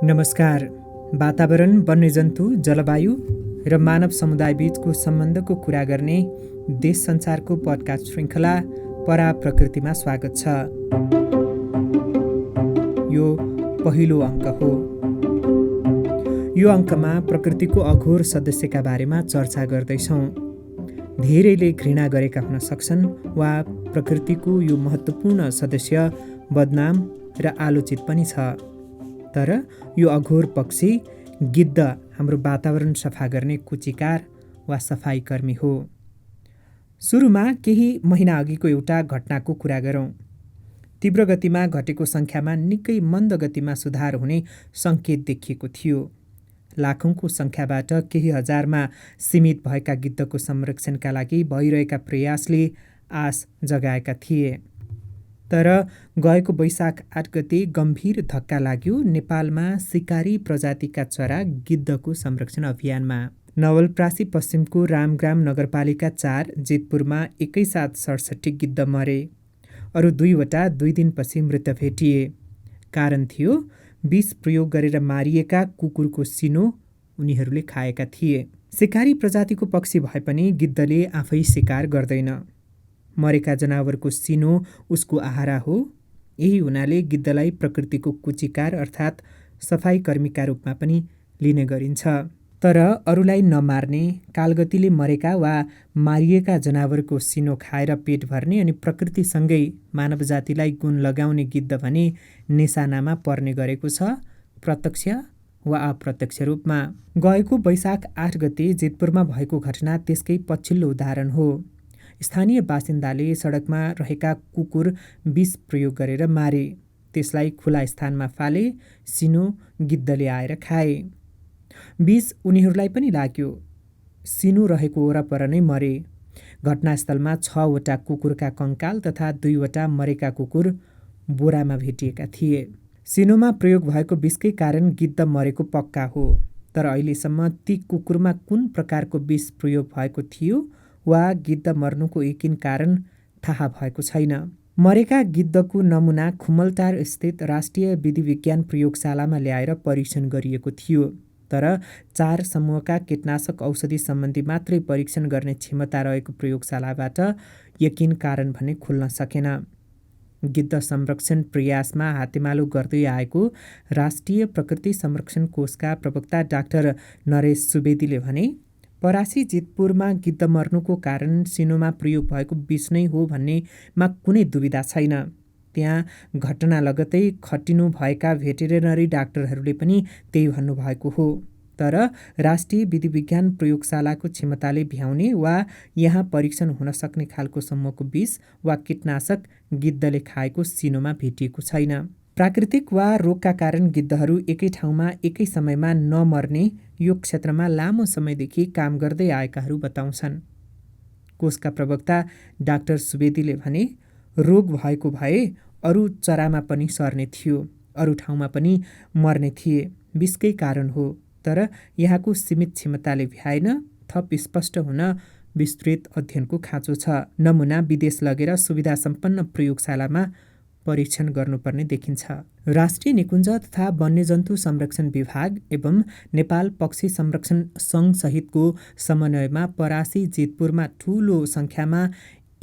नमस्कार। वातावरण, वन्यजन्तु, जलवायु र मानव समुदाय बीचको सम्बन्धको कुरा गर्ने देश संसारको पडकास्ट श्रृङ्खला परा प्रकृतिमा स्वागत छ। यो पहिलो अङ्क हो। यो अङ्कमा प्रकृतिको अघोर सदस्यका बारेमा चर्चा गर्दैछौँ। धेरैले घृणा गरेका हुन सक्छन् वा प्रकृतिको यो महत्त्वपूर्ण सदस्य बदनाम र आलोचित पनि छ। तर यो अघोर पक्षी गिद्ध हाम्रो वातावरण सफा गर्ने कुचिकार वा सफाईकर्मी हो। सुरुमा केही महिना अघिको एउटा घटनाको कुरा गरौँ। तीव्र गतिमा घटेको सङ्ख्यामा निकै मन्द गतिमा सुधार हुने सङ्केत देखिएको थियो। लाखौँको सङ्ख्याबाट केही हजारमा सीमित भएका गिद्धको संरक्षणका लागि भइरहेका प्रयासले आश जगाएका थिए। तर गएको वैशाख 8 गते गम्भीर धक्का लाग्यो नेपालमा सिकारी प्रजातिका चरा गिद्धको संरक्षण अभियानमा। नवलप्रासी पश्चिमको रामग्राम नगरपालिका 4 जेतपुरमा एकैसाथ 67 गिद्ध मरे। अरू 2वटा 2 दिनपछि मृत भेटिए। कारण थियो विष प्रयोग गरेर मारिएका कुकुरको सिनो उनीहरूले खाएका थिए। सिकारी प्रजातिको पक्षी भए पनि गिद्धले आफै शिकार गर्दैन। मरेका जनावरको सिनो उसको आहारा हो। यही हुनाले गिद्धलाई प्रकृतिको कुचिकार अर्थात् सफाईकर्मीका रूपमा पनि लिने गरिन्छ। तर अरूलाई नमार्ने, कालगतिले मरेका वा मारिएका जनावरको सिनो खाएर पेट भर्ने अनि प्रकृतिसँगै मानव जातिलाई गुण लगाउने गिद्ध भने निशानामा पर्ने गरेको छ, प्रत्यक्ष वा अप्रत्यक्ष रूपमा। गएको वैशाख 8 गते जेतपुरमा भएको घटना त्यसकै पछिल्लो उदाहरण हो। स्थानीय बासिन्दाले सडकमा रहेका कुकुर विष प्रयोग गरेर मारे। त्यसलाई खुला स्थानमा फाले, सिनो गिद्धले आएर खाए। विष उनीहरूलाई पनि लाग्यो। सिनो रहेको वरपर नै मरे। घटनास्थलमा 6वटा कुकुरका कङ्काल तथा 2वटा मरेका कुकुर बोरामा भेटिएका थिए। सिनोमा प्रयोग भएको विषकै कारण गिद्ध मरेको पक्का हो। तर अहिलेसम्म ती कुकुरमा कुन प्रकारको विष प्रयोग भएको थियो वा गिद्ध मर्नुको यकिन कारण थाहा भएको छैन। मरेका गिद्धको नमुना खुमलटार स्थित राष्ट्रिय विधि विज्ञान प्रयोगशालामा ल्याएर परीक्षण गरिएको थियो। तर 4 समूहका कीटनाशक औषधि सम्बन्धी मात्रै परीक्षण गर्ने क्षमता रहेको प्रयोगशालाबाट यकिन कारण भने खुल्न सकेन। गिद्ध संरक्षण प्रयासमा हातेमालो गर्दै आएको राष्ट्रिय प्रकृति संरक्षण कोषका प्रवक्ता डाक्टर नरेश सुवेदीले भने परासी जेतपुरमा गिद्ध मर्नुको कारण सिनोमा प्रयोग भएको विष नै हो भन्नेमा कुनै दुविधा छैन। त्यहाँ घटना लगतै खटिनु भएका भेटेरिनरी डाक्टरहरूले पनि त्यही भन्नुभएको हो। तर राष्ट्रिय विधि विज्ञान प्रयोगशालाको क्षमताले भ्याउने वा यहाँ परीक्षण हुन सक्ने खालको सम्मको विष वा कीटनाशक गिद्धले खाएको सिनोमा भेटिएको छैन। प्राकृतिक वा रोगका कारण गिद्धहरू एकै ठाउँमा एकै समयमा नमर्ने यो क्षेत्रमा लामो समयदेखि काम गर्दै आएकाहरू बताउँछन्। कोषका प्रवक्ता डाक्टर सुवेदीले भने रोग भएको भए अरू चरामा पनि सर्ने थियो, अरू ठाउँमा पनि मर्ने थिए, विषकै कारण हो। तर यहाँको सीमित क्षमताले भ्याएन। थप स्पष्ट हुन विस्तृत अध्ययनको खाँचो छ। नमुना विदेश लगेर सुविधा सम्पन्न प्रयोगशालामा परीक्षण गर्नुपर्ने देखिन्छ। राष्ट्रिय निकुञ्ज तथा वन्यजन्तु संरक्षण विभाग एवं नेपाल पक्षी संरक्षण सङ्घ सहितको समन्वयमा परासी जेतपुरमा ठूलो सङ्ख्यामा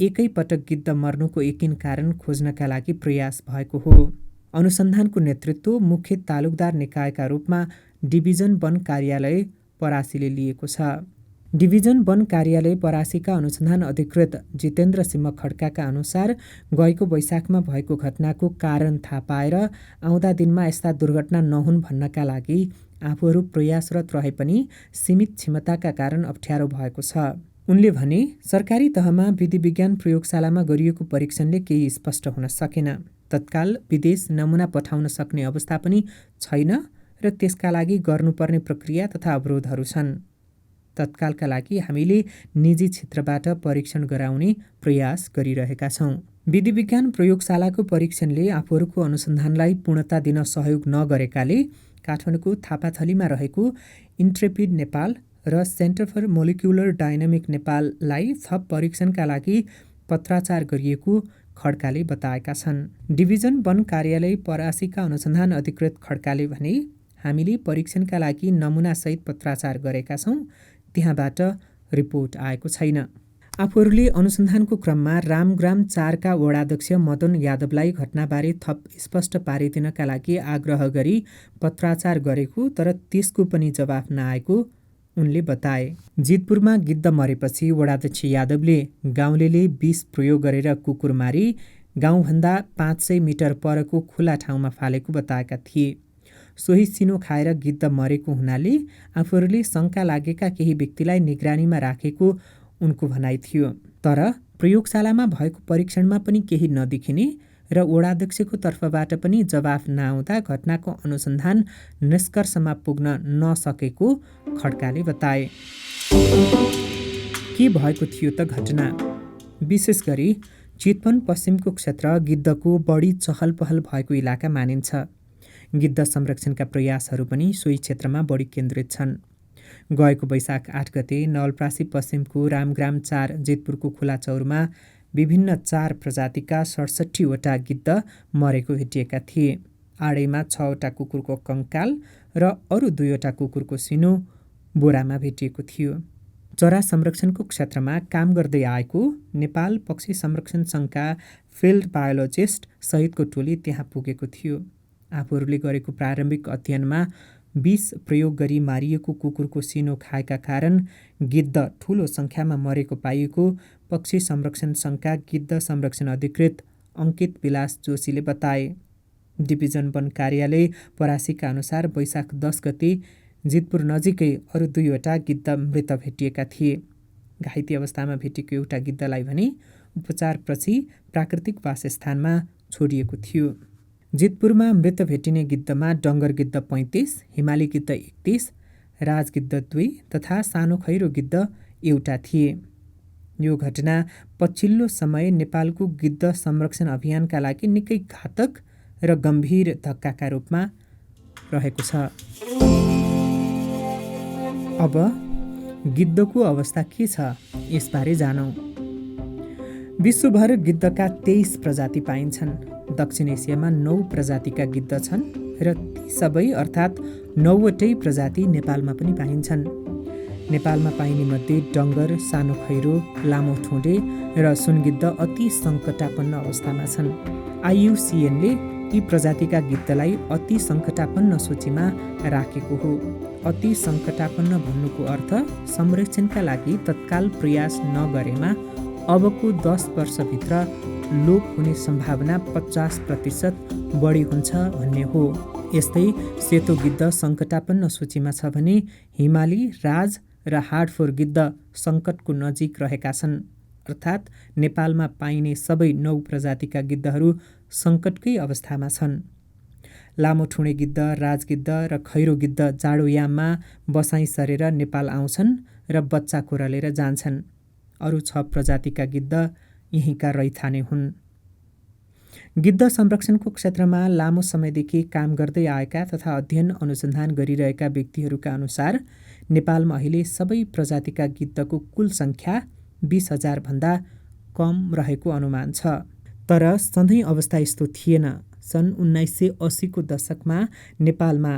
एकै पटक गिद्ध मर्नुको यकिन कारण खोज्नका लागि प्रयास भएको हो। अनुसन्धानको नेतृत्व मुख्य तालुकदार निकायका रूपमा डिभिजन वन कार्यालय परासीले लिएको छ। डिभिजन वन कार्यालय परासीका अनुसन्धान अधिकृत जितेन्द्र सिंह खड्काका अनुसार गएको वैशाखमा भएको घटनाको कारण थाहा पाएर आउँदा दिनमा यस्ता दुर्घटना नहुन् भन्नका लागि आफूहरू प्रयासरत रहे पनि सीमित क्षमताका कारण अप्ठ्यारो भएको छ। उनले भने सरकारी तहमा विधि विज्ञान प्रयोगशालामा गरिएको परीक्षणले केही स्पष्ट हुन सकेन। तत्काल विदेश नमुना पठाउन सक्ने अवस्था पनि छैन र त्यसका लागि गर्नुपर्ने प्रक्रिया तथा अवरोधहरू छन्। तत्कालका लागि हामीले निजी क्षेत्रबाट परीक्षण गराउने प्रयास गरिरहेका छौँ। विधि विज्ञान प्रयोगशालाको परीक्षणले आफूहरूको अनुसन्धानलाई पूर्णता दिन सहयोग नगरेकाले काठमाडौँको थापाथलीमा रहेको इन्ट्रेपिड नेपाल र सेन्टर फर मोलिक्युलर डाइनामिक नेपाललाई थप परीक्षणका लागि पत्राचार गरिएको खड्काले बताएका छन्। डिभिजन वन कार्यालय परासीका अनुसन्धान अधिकृत खड्काले भने हामीले परीक्षणका लागि नमुनासहित पत्राचार गरेका छौँ, त्यहाँबाट रिपोर्ट आएको छैन। आफूहरूले अनुसन्धानको क्रममा रामग्राम 4का वडाध्यक्ष मदन यादवलाई घटनाबारे थप स्पष्ट पारिदिनका लागि आग्रह गरी पत्राचार गरेको, तर त्यसको पनि जवाफ नआएको उनले बताए। जितपुरमा गिद्ध मरेपछि वडाध्यक्ष यादवले गाउँलेले विष प्रयोग गरेर कुकुर मारी गाउँभन्दा 500 मिटर परको खुला ठाउँमा फालेको बताएका थिए। सोही सिनो खाएर गिद्ध मरेको हुनाले आफूहरूले शङ्का लागेका केही व्यक्तिलाई निगरानीमा राखेको उनको भनाइ थियो। तर प्रयोगशालामा भएको परीक्षणमा पनि केही नदेखिने र वडाध्यक्षको तर्फबाट पनि जवाफ नआउँदा घटनाको अनुसन्धान निष्कर्षमा पुग्न नसकेको खड्काले बताए। के भएको थियो त घटना? विशेष गरी चितवन पश्चिमको क्षेत्र गिद्धको बढी चहल पहल भएको इलाका मानिन्छ। गिद्ध संरक्षणका प्रयासहरू पनि सोही क्षेत्रमा बढी केन्द्रित छन्। गएको वैशाख 8 गते नवलप्रासी पश्चिमको रामग्राम 4 जितपुरको खुला चौरमा विभिन्न 4 प्रजातिका 67वटा गिद्ध मरेको भेटिएका थिए। आडैमा 6वटा कुकुरको कङ्काल र अरू 2वटा कुकुरको सिनो बोरामा भेटिएको थियो। चरा संरक्षणको क्षेत्रमा काम गर्दै आएको नेपाल पक्षी संरक्षण सङ्घका फिल्ड बायोलोजिस्ट सहितको टोली त्यहाँ पुगेको थियो। आफूहरूले गरेको प्रारम्भिक अध्ययनमा विष प्रयोग गरी मारिएको कुकुरको सिनो खाएका कारण गिद्ध ठूलो सङ्ख्यामा मरेको पाइएको पक्षी संरक्षण सङ्घका गिद्ध संरक्षण अधिकृत अङ्कित विलास जोशीले बताए। डिभिजन वन कार्यालय परासीका अनुसार वैशाख 10 गते जितपुर नजिकै अरू 2वटा गिद्ध मृत भेटिएका थिए। घाइते अवस्थामा भेटेको एउटा गिद्धलाई भने उपचारपछि प्राकृतिक वासस्थानमा छोडिएको थियो। जितपुरमा मृत भेटिने गिद्धमा डङ्गर गिद्ध 35, हिमाली गिद्ध 31, राजगिद्ध 2 तथा सानो खैरो गिद्ध एउटा थिए। यो घटना पछिल्लो समय नेपालको गिद्ध संरक्षण अभियानका लागि निकै घातक र गम्भीर धक्काका रूपमा रहेको छ। अब गिद्धको अवस्था के छ यसबारे जानौँ। विश्वभर गिद्धका 23 प्रजाति पाइन्छन्। दक्षिण एसियामा 9 प्रजातिका गिद्ध छन् र ती सबै अर्थात् 9वटै प्रजाति नेपालमा पनि पाइन्छन्। नेपालमा पाइने मध्ये डङ्गर, सानो खैरो, लामो ठोडे र सुनगिद्ध अति सङ्कटापन्न अवस्थामा छन्। IUCNले यी प्रजातिका गिद्धलाई अति सङ्कटापन्न सूचीमा राखेको हो। अति सङ्कटापन्न भन्नुको अर्थ संरक्षणका लागि तत्काल प्रयास नगरेमा अबको 10 वर्षभित्र लोप हुने सम्भावना 50% बढी हुन्छ भन्ने हो। यस्तै सेतो गिद्ध सङ्कटापन्न सूचीमा छ भने हिमाली, राज र हार्डफोर गिद्ध सङ्कटको नजिक रहेका छन्। अर्थात् नेपालमा पाइने सबै 9 प्रजातिका गिद्धहरू सङ्कटकै अवस्थामा छन्। लामो ठुँडे गिद्ध, राजगिद्ध र खैरो गिद्ध जाडोयाममा बसाइँ सरेर नेपाल आउँछन् र बच्चा कोरलेर जान्छन्। अरू 6 प्रजातिका गिद्ध यहीँका रैथाने हुन्। गिद्ध संरक्षणको क्षेत्रमा लामो समयदेखि काम गर्दै आएका तथा अध्ययन अनुसन्धान गरिरहेका व्यक्तिहरूका अनुसार नेपालमा अहिले सबै प्रजातिका गिद्धको कुल सङ्ख्या 20,000 भन्दा कम रहेको अनुमान छ। तर सधैँ अवस्था यस्तो थिएन। सन् 1980को दशकमा नेपालमा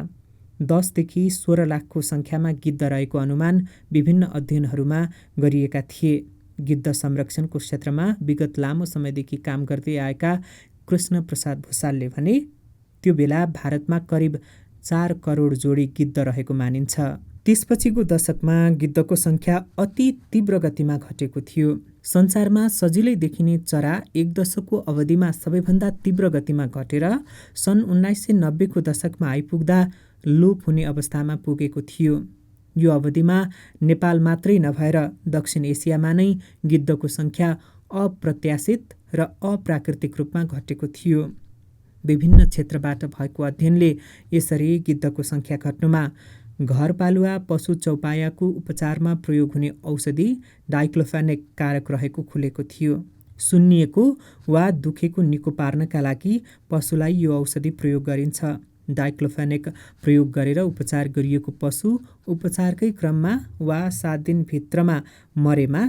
10 देखि 16 लाखको सङ्ख्यामा गिद्ध रहेको अनुमान विभिन्न अध्ययनहरूमा गरिएका थिए। गिद्ध संरक्षणको क्षेत्रमा विगत लामो समयदेखि काम गर्दै आएका कृष्ण प्रसाद भुसालले भने त्यो बेला भारतमा करिब 4 करोड जोडी गिद्ध रहेको मानिन्छ। त्यसपछिको दशकमा गिद्धको सङ्ख्या अति तीव्र गतिमा घटेको थियो। संसारमा सजिलै देखिने चरा 1 दशकको अवधिमा सबैभन्दा तीव्र गतिमा घटेर सन् 1990को दशकमा आइपुग्दा लोप हुने अवस्थामा पुगेको थियो। यो अवधिमा नेपाल मात्रै नभएर दक्षिण एसियामा नै गिद्धको सङ्ख्या अप्रत्याशित र अप्राकृतिक रूपमा घटेको थियो। विभिन्न क्षेत्रबाट भएको अध्ययनले यसरी गिद्धको सङ्ख्या घट्नुमा घरपालुवा पशु चौपायाको उपचारमा प्रयोग हुने औषधि डाइक्लोफेनेक कारक रहेको खुलेको थियो। सुन्निएको वा दुखेको निको पार्नका लागि पशुलाई यो औषधि प्रयोग गरिन्छ। डाइक्लोफेनेक प्रयोग गरेर उपचार गरिएको पशु उपचारकै क्रममा वा 7 दिनभित्रमा मरेमा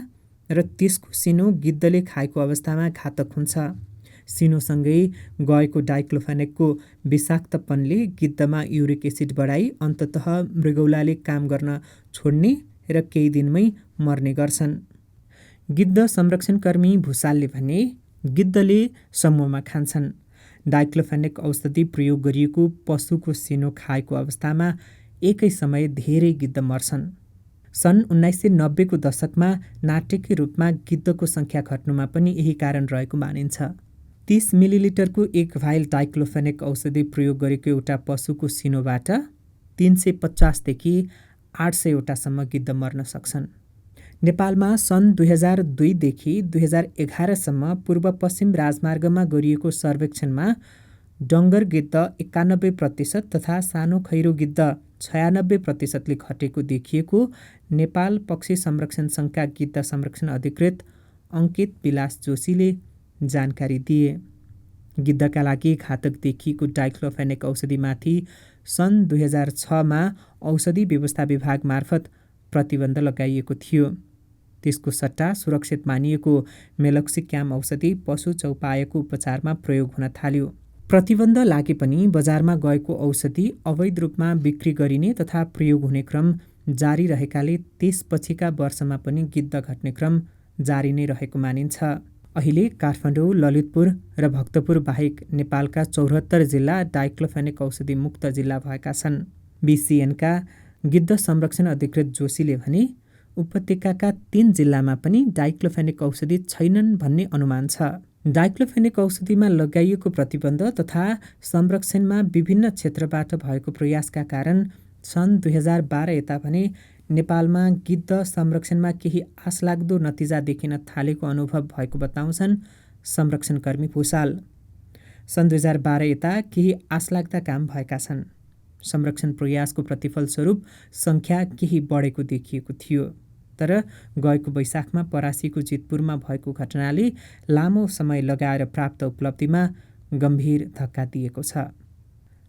र त्यसको सिनो गिद्धले खाएको अवस्थामा घातक हुन्छ। सिनोसँगै गएको डाइक्लोफेनेकको विषाक्तपनले गिद्धमा युरिक एसिड बढाई अन्ततः मृगौलाले काम गर्न छोड्ने र केही दिनमै मर्ने गर्छन्। गिद्ध संरक्षणकर्मी भुसालले भने गिद्धले समूहमा खान्छन्। डाइक्लोफेनेक औषधि प्रयोग गरिएको पशुको सिनो खाएको अवस्थामा एकै समय धेरै गिद्ध मर्छन्। सन् 1990 को दशकमा नाटकीय रूपमा गिद्धको सङ्ख्या घट्नुमा पनि यही कारण रहेको मानिन्छ। 30 मिलिलिटरको एक भाइल डाइक्लोफेनेक औषधि प्रयोग गरेको एउटा पशुको सिनोबाट 350 देखि 800 वटासम्म गिद्ध मर्न सक्छन्। नेपालमा सन् 2002 देखि 2011 सम्म पूर्व पश्चिम राजमार्गमा गरिएको सर्वेक्षणमा डङ्गर गिद्ध 91% तथा सानो खैरो गिद्ध 96%ले घटेको देखिएको नेपाल पक्षी संरक्षण सङ्घका गिद्ध संरक्षण अधिकृत अङ्कित विलास जोशीले जानकारी दिए। गिद्धका लागि घातक देखिएको डाइक्लोफेनेक औषधिमाथि सन् 2006मा औषधि व्यवस्था विभाग मार्फत प्रतिबन्ध लगाइएको थियो। त्यसको सट्टा सुरक्षित मानिएको मेलोक्सिक्याम औषधि पशु चौपायको उपचारमा प्रयोग हुन थाल्यो। प्रतिबन्ध लागे पनि बजारमा गएको औषधि अवैध रूपमा बिक्री गरिने तथा प्रयोग हुने क्रम जारी रहेकाले त्यसपछिका वर्षमा पनि गिद्ध घट्ने क्रम जारी नै रहेको मानिन्छ। अहिले काठमाडौँ, ललितपुर र भक्तपुर बाहेक नेपालका 74 जिल्ला डाइक्लोफेनेक औषधि मुक्त जिल्ला भएका छन्। BCNका गिद्ध संरक्षण अधिकृत जोशीले भने उपत्यकाका 3 जिल्लामा पनि डाइक्लोफेनेक औषधि छैनन् भन्ने अनुमान छ। डाइक्लोफेनेक औषधिमा लगाइएको प्रतिबन्ध तथा संरक्षणमा विभिन्न क्षेत्रबाट भएको प्रयासका कारण सन् 2012 यता भने नेपालमा गिद्ध संरक्षणमा केही आशलाग्दो नतिजा देखिन थालेको अनुभव भएको बताउँछन् संरक्षणकर्मी भुसाल। सन् 2012 यता केही आशलाग्दा काम भएका छन्। संरक्षण प्रयासको प्रतिफल स्वरूप सङ्ख्या केही बढेको देखिएको थियो। तर गएको वैशाखमा परासीको जितपुरमा भएको घटनाले लामो समय लगाएर प्राप्त उपलब्धिमा गम्भीर धक्का दिएको छ।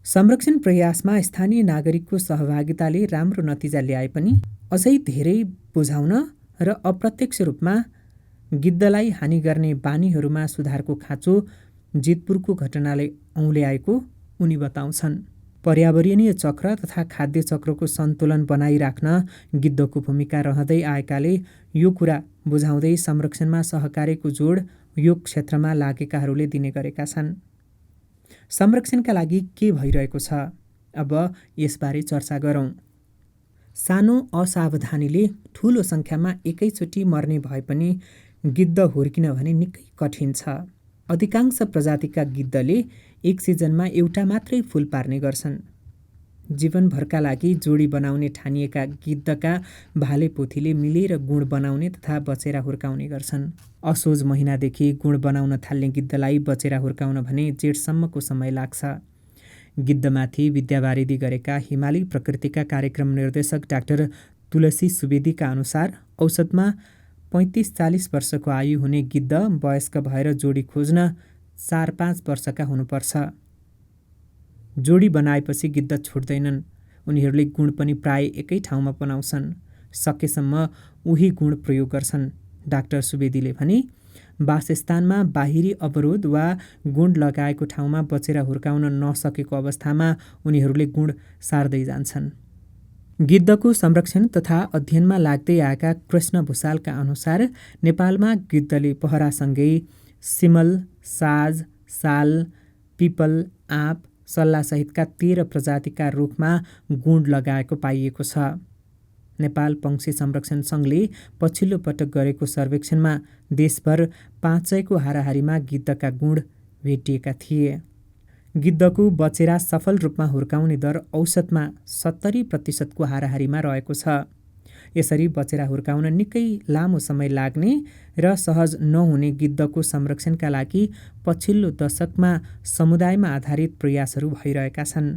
संरक्षण प्रयासमा स्थानीय नागरिकको सहभागिताले राम्रो नतिजा ल्याए पनि अझै धेरै बुझाउन र अप्रत्यक्ष रूपमा गिद्धलाई हानि गर्ने बानीहरूमा सुधारको खाँचो जितपुरको घटनाले औँल्याएको उनी बताउँछन्। पर्यावरणीय चक्र तथा खाद्य चक्रको सन्तुलन बनाइराख्न गिद्धको भूमिका रहँदै आएकाले यो कुरा बुझाउँदै संरक्षणमा सहकार्यको जोड यो क्षेत्रमा लागेकाहरूले दिने गरेका छन्। संरक्षणका लागि के भइरहेको छ, अब यसबारे चर्चा गरौँ। सानो असावधानीले ठूलो सङ्ख्यामा एकैचोटि मर्ने भए पनि गिद्ध हुर्किन भने निकै कठिन छ। अधिकांश प्रजातिका गिद्धले एक सिजनमा एउटा मात्रै फुल पार्ने गर्छन्। जीवनभरका लागि जोडी बनाउने ठानिएका गिद्धका भाले पोथीले मिलेर गुण बनाउने तथा बचेरा हुर्काउने गर्छन्। असोज महिनादेखि गुण बनाउन थाल्ने गिद्धलाई बचेरा हुर्काउन भने जेठसम्मको समय लाग्छ। गिद्धमाथि विद्यावारिधि गरेका हिमाली प्रकृतिका कार्यक्रम निर्देशक डाक्टर तुलसी सुवेदीका अनुसार औसतमा 35-40 वर्षको आयु हुने गिद्ध वयस्क भएर जोडी खोज्न 4-5 वर्षका हुनुपर्छ। जोडी बनाएपछि गिद्ध छुट्दैनन्। उनीहरूले गुण पनि प्राय एकै ठाउँमा बनाउँछन्। सकेसम्म उही गुण प्रयोग गर्छन्। डाक्टर सुवेदीले भने वासस्थानमा बाहिरी अवरोध वा गुण लगाएको ठाउँमा बचेरा हुर्काउन नसकेको अवस्थामा उनीहरूले गुण सार्दै जान्छन्। गिद्धको संरक्षण तथा अध्ययनमा लाग्दै आएका कृष्ण भुसालका अनुसार नेपालमा गिद्धले पहरासँगै सिमल, साज, साल, पिपल, आँप, सल्लासहितका 13 प्रजातिका रुखमा गुण लगाएको पाइएको छ। नेपाल पक्षी संरक्षण सङ्घले पछिल्लो पटक गरेको सर्वेक्षणमा देशभर 500को हाराहारीमा गिद्धका गुण भेटिएका थिए। गिद्धको बचेरा सफल रूपमा हुर्काउने दर औसतमा 70% हाराहारीमा रहेको छ। यसरी बचेरा हुर्काउन निकै लामो समय लाग्ने र सहज नहुने गिद्धको संरक्षणका लागि पछिल्लो दशकमा समुदायमा आधारित प्रयासहरू भइरहेका छन्।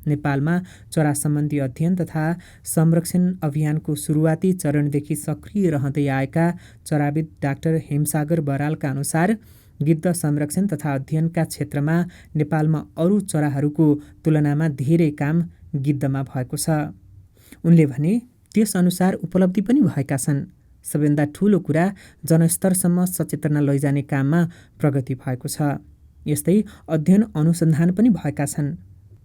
नेपालमा चरा सम्बन्धी अध्ययन तथा संरक्षण अभियानको सुरुवाती चरणदेखि सक्रिय रहँदै आएका चराविद डाक्टर हेमसागर बरालका अनुसार गिद्ध संरक्षण तथा अध्ययनका क्षेत्रमा नेपालमा अरू चराहरूको तुलनामा धेरै काम गिद्धमा भएको छ। उनले भने त्यसअनुसार उपलब्धि पनि भएका छन्। सबैभन्दा ठूलो कुरा जनस्तरसम्म सचेतना लैजाने काममा प्रगति भएको छ। यस्तै अध्ययन अनुसन्धान पनि भएका छन्।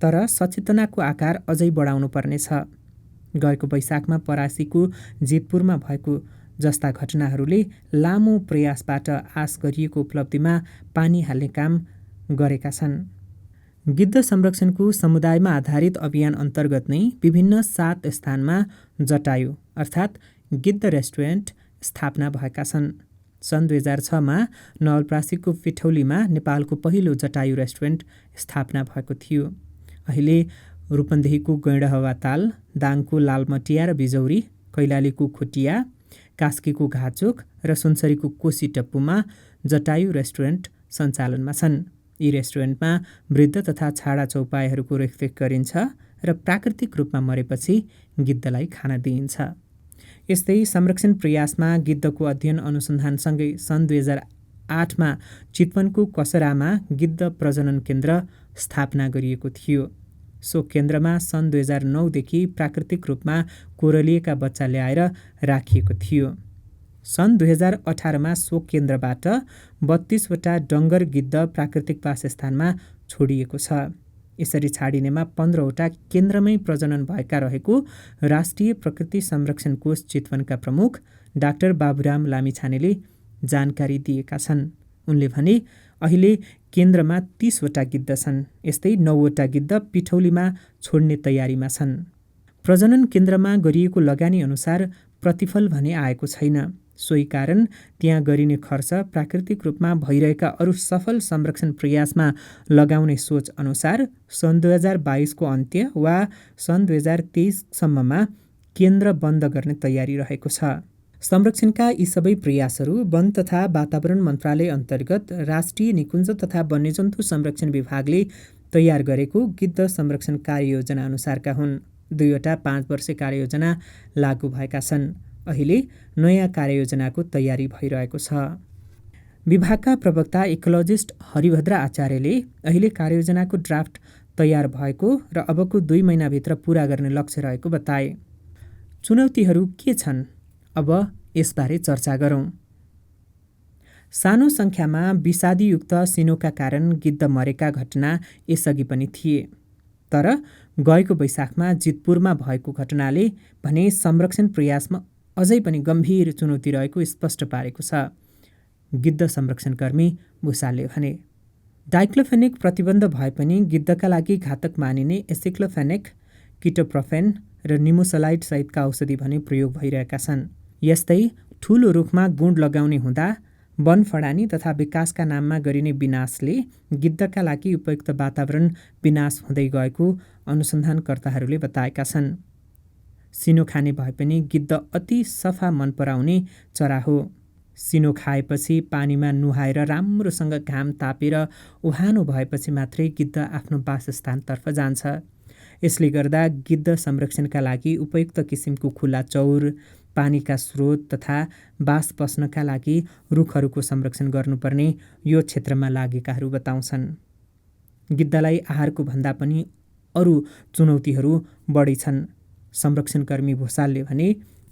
तर सचेतनाको आकार अझै बढाउनु पर्नेछ। गएको वैशाखमा परासीको जितपुरमा भएको जस्ता घटनाहरूले लामो प्रयासबाट आश गरिएको उपलब्धिमा पानी हाल्ने काम गरेका छन्। गिद्ध संरक्षणको समुदायमा आधारित अभियान अन्तर्गत नै विभिन्न 7 स्थानमा जटायु अर्थात् गिद्ध रेस्टुरेन्ट स्थापना भएका छन्। सन् 2006मा नवलपरासीको पिठौलीमा नेपालको पहिलो जटायु रेस्टुरेन्ट स्थापना भएको थियो। अहिले रूपन्देहीको गैंडहवा ताल, दाङको लालमटिया र बिजौरी, कैलालीको खोटिया, कास्कीको घाचोक र सुनसरीको कोशी टप्पुमा जटायु रेस्टुरेन्ट सञ्चालनमा छन्। यी रेस्टुरेन्टमा वृद्ध तथा छाडा चौपाईहरूको रेखदेख गरिन्छ र प्राकृतिक रूपमा मरेपछि गिद्धलाई खाना दिइन्छ। यस्तै संरक्षण प्रयासमा गिद्धको अध्ययन अनुसन्धानसँगै सन् 2008मा चितवनको कसरामा गिद्ध प्रजनन केन्द्र स्थापना गरिएको थियो। सो केन्द्रमा सन् 2009देखि प्राकृतिक रूपमा कोरलिएका बच्चा ल्याएर राखिएको थियो। सन् 2018मा सो केन्द्रबाट 32वटा डङ्गर गिद्ध प्राकृतिक वासस्थानमा छोडिएको छ। यसरी छाडिनेमा 15वटा केन्द्रमै प्रजनन भएका रहेको राष्ट्रिय प्रकृति संरक्षण कोष चितवनका प्रमुख डाक्टर बाबुराम लामिछानेले जानकारी दिएका छन्। उनले भने अहिले केन्द्रमा 30वटा गिद्ध छन्। यस्तै 9वटा गिद्ध पिठौलीमा छोड्ने तयारीमा छन्। प्रजनन केन्द्रमा गरिएको लगानी अनुसार प्रतिफल भने आएको छैन। सोही कारण त्यहाँ गरिने खर्च प्राकृतिक रूपमा भइरहेका अरू सफल संरक्षण प्रयासमा लगाउने सोच अनुसार सन् 2022को अन्त्य वा सन् 2023सम्ममा केन्द्र बन्द गर्ने तयारी रहेको छ। संरक्षणका यी सबै प्रयासहरू वन तथा वातावरण मन्त्रालय अन्तर्गत राष्ट्रिय निकुञ्ज तथा वन्यजन्तु संरक्षण विभागले तयार गरेको गिद्ध संरक्षण कार्ययोजना अनुसारका हुन्। 2वटा 5 वर्षे कार्ययोजना लागू भएका छन्। अहिले नयाँ कार्ययोजनाको तयारी भइरहेको छ। विभागका प्रवक्ता इकोलोजिस्ट हरिभद्र आचार्यले अहिले कार्ययोजनाको ड्राफ्ट तयार भएको र अबको 2 महिनाभित्र पूरा गर्ने लक्ष्य रहेको बताए। चुनौतीहरू के छन्? अब यसबारे चर्चा गरौँ। सानो सङ्ख्यामा विषादीयुक्त सिनोका कारण गिद्ध मरेका घटना यसअघि पनि थिए। तर गएको वैशाखमा जितपुरमा भएको घटनाले भने संरक्षण प्रयासमा अझै पनि गम्भीर चुनौती रहेको स्पष्ट पारेको छ। गिद्ध संरक्षणकर्मी भुसालले भने डाइक्लोफेनेक प्रतिबन्ध भए पनि गिद्धका लागि घातक मानिने एसिक्लोफेनेक, किटोप्रोफेन र निमोसलाइड सहितका औषधि भने प्रयोग भइरहेका छन्। यस्तै ठूलो रुखमा गुँड लगाउने हुँदा वन फडानी तथा विकासका नाममा गरिने विनाशले गिद्धका लागि उपयुक्त वातावरण विनाश हुँदै गएको अनुसन्धानकर्ताहरूले बताएका छन्। सिनो खाने भए पनि गिद्ध अति सफा मन पराउने चरा हो। सिनो खाएपछि पानीमा नुहाएर राम्रोसँग घाम तापेर उहानो भएपछि मात्रै गिद्ध आफ्नो वासस्थानतर्फ जान्छ। यसले गर्दा गिद्ध संरक्षणका लागि उपयुक्त किसिमको खुला चौर, पानीका स्रोत तथा बास बस्नका लागि रुखहरूको संरक्षण गर्नुपर्ने यो क्षेत्रमा लागेकाहरू बताउँछन्। गिद्धलाई आहारको भन्दा पनि अरू चुनौतीहरू बढी छन्। संरक्षणकर्मी भुसालले भने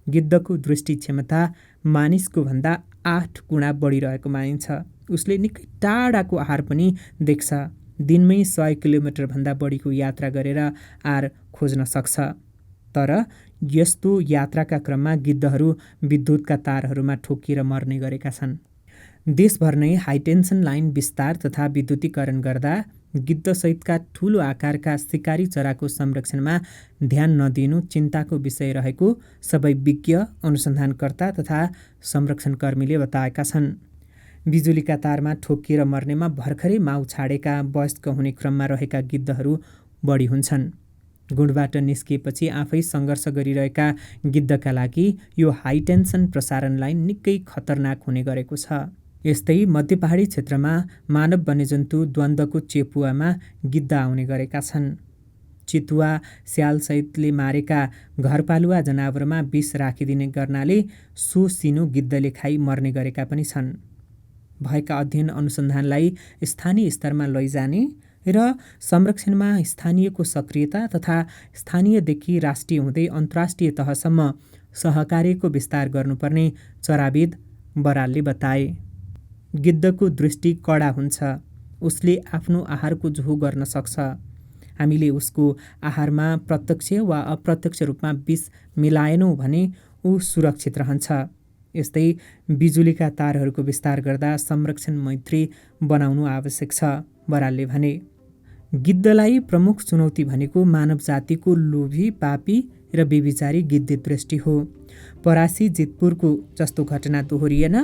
गिद्धको दृष्टि क्षमता मानिसको भन्दा 8 गुणा बढिरहेको मानिन्छ। उसले निकै टाढाको आहार पनि देख्छ। दिनमै 100 किलोमिटरभन्दा बढीको यात्रा गरेर आहार खोज्न सक्छ। तर यस्तो यात्राका क्रममा गिद्धहरू विद्युतका तारहरूमा ठोकिएर मर्ने गरेका छन्। देशभर नै हाइटेन्सन लाइन विस्तार तथा विद्युतीकरण गर्दा गिद्धसहितका ठूलो आकारका शिकारी चराको संरक्षणमा ध्यान नदिनु चिन्ताको विषय रहेको सबै विज्ञ, अनुसन्धानकर्ता तथा संरक्षणकर्मीले बताएका छन्। बिजुलीका तारमा ठोकिएर मर्नेमा भर्खरै माउ छाडेका वयस्क हुने क्रममा रहेका गिद्धहरू बढी हुन्छन्। गुँडबाट निस्किएपछि आफै सङ्घर्ष गरिरहेका गिद्धका लागि यो हाइटेन्सन प्रसारण लाइन निकै खतरनाक हुने गरेको छ। यस्तै मध्य पहाडी क्षेत्रमा मानव वन्यजन्तु द्वन्द्वको चेपुवामा गिद्ध आउने गरेका छन्। चितुवा, स्यालसहितले मारेका घरपालुवा जनावरमा विष राखिदिने गर्नाले सो सिनो गिद्धले खाई मर्ने गरेका पनि छन्। भएका अध्ययन अनुसन्धानलाई स्थानीय स्तरमा लैजाने र संरक्षणमा स्थानीयको सक्रियता तथा स्थानीयदेखि राष्ट्रिय हुँदै अन्तर्राष्ट्रिय तहसम्म सहकार्यको विस्तार गर्नुपर्ने चराविद बरालले बताए। गिद्धको दृष्टि कडा हुन्छ। उसले आफ्नो आहारको जोहो गर्न सक्छ। हामीले उसको आहारमा प्रत्यक्ष वा अप्रत्यक्ष रूपमा विष मिलाएनौँ भने ऊ सुरक्षित रहन्छ। यस्तै बिजुलीका तारहरूको विस्तार गर्दा संरक्षण मैत्री बनाउनु आवश्यक छ, बरालले भने। गिद्धलाई प्रमुख चुनौती भनेको मानव जातिको लोभी, पापी र बेविचारी गिद्धे दृष्टि हो। परासी जितपुरको जस्तो घटना दोहोरिएन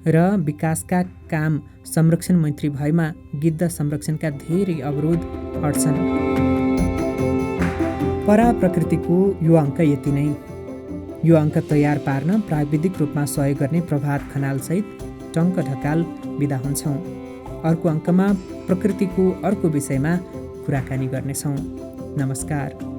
र विकासका काम संरक्षण मैत्री भएमा गिद्ध संरक्षणका धेरै अवरोध हट्छन्। परा प्रकृतिको यो अङ्क यति नै। यो अङ्क तयार पार्न प्राविधिक रूपमा सहयोग गर्ने प्रभात खनालसहित टङ्क ढकाल बिदा हुन्छौँ। अर्को अङ्कमा प्रकृतिको अर्को विषयमा कुराकानी गर्नेछौँ। नमस्कार।